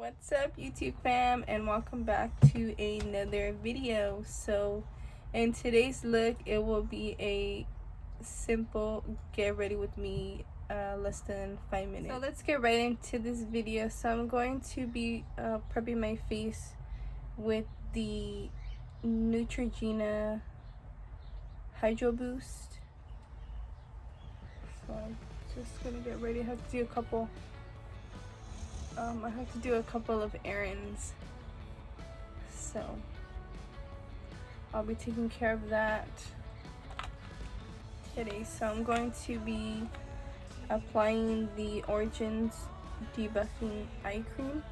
What's up, YouTube fam, and welcome back to another video. So in today's look, it will be a simple get ready with me, less than 5 minutes. So let's get right into this video. So I'm going to be prepping my face with the Neutrogena Hydro Boost. So I'm just gonna get ready. I have to do a couple of errands, so I'll be taking care of that today. So I'm going to be applying the Origins Debuffing Eye Cream.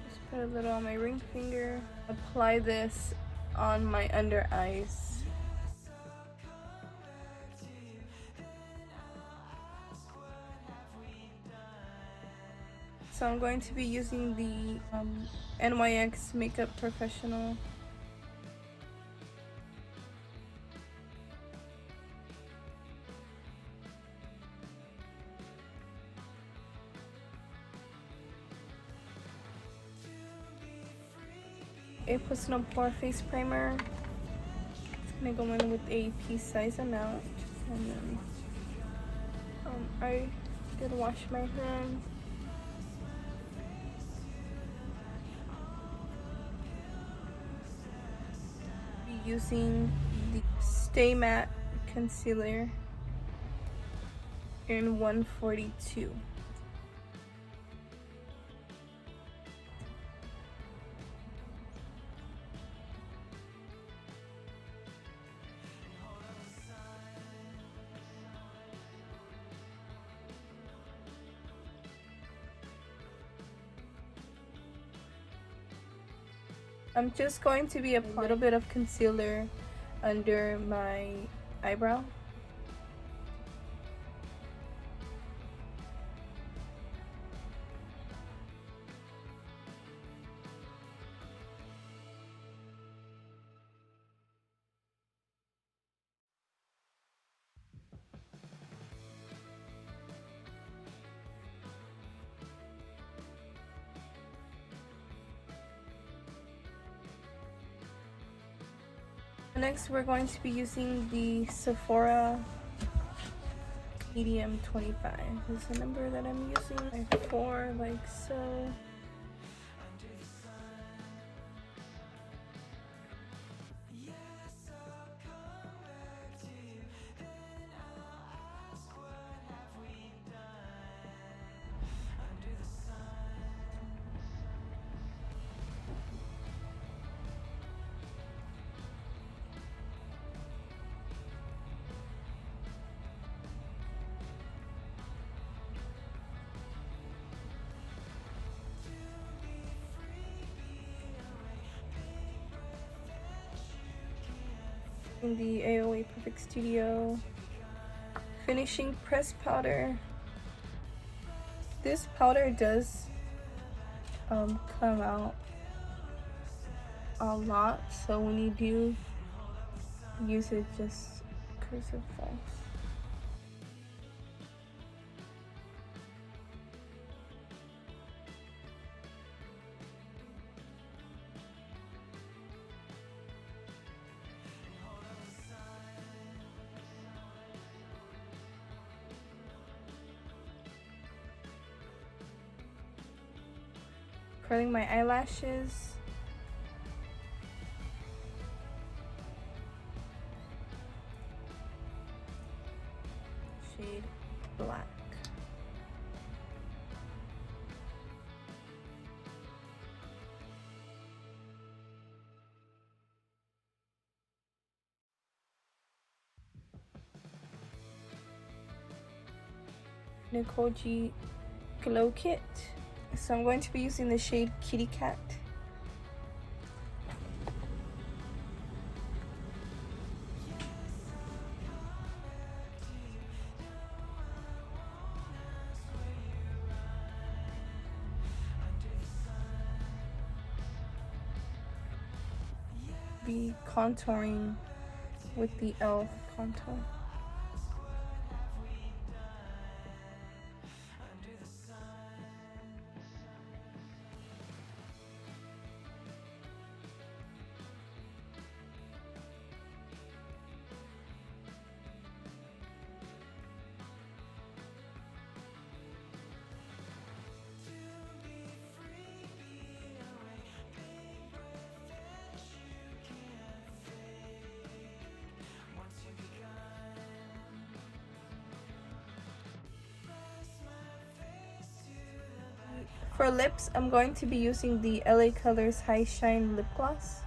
Just put a little on my ring finger. Apply this on my under eyes. So I'm going to be using the NYX Makeup Professional. A personal pore face primer. It's gonna go in with a pea size amount. And then I did wash my hands. Using the Stay Matte Concealer in 142. I'm just going to be applying a little bit of concealer under my eyebrow. Next, we're going to be using the Sephora medium 25. This is the number that I'm using. 4, like so. In the AOA Perfect Studio finishing press powder. This powder does come out a lot, so when you do use it, just cursive fast. Curling my eyelashes. Shade black. Nicole Glow Kit. So I'm going to be using the shade Kitty Cat. Be contouring with the e.l.f. contour. For lips, I'm going to be using the LA Colors High Shine Lip Gloss.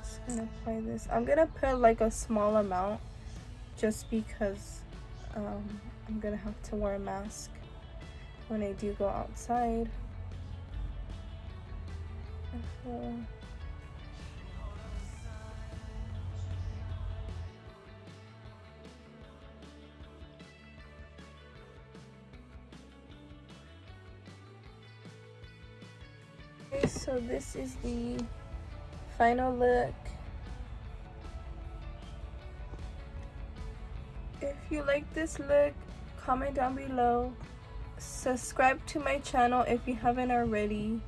Just gonna apply this. I'm gonna put like a small amount just because I'm gonna have to wear a mask when I do go outside. Okay, so this is the final look. If you like this look, comment down below. Subscribe to my channel if you haven't already.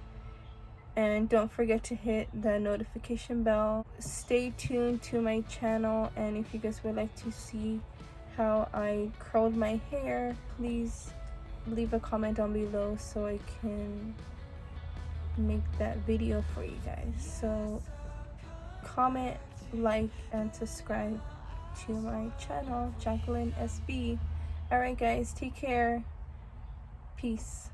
And don't forget to hit the notification bell. Stay tuned to my channel, and if you guys would like to see how I curled my hair, please leave a comment down below so I can make that video for you guys. So comment, like, and subscribe to my channel, Jacqueline S.B. Alright guys, take care. Peace.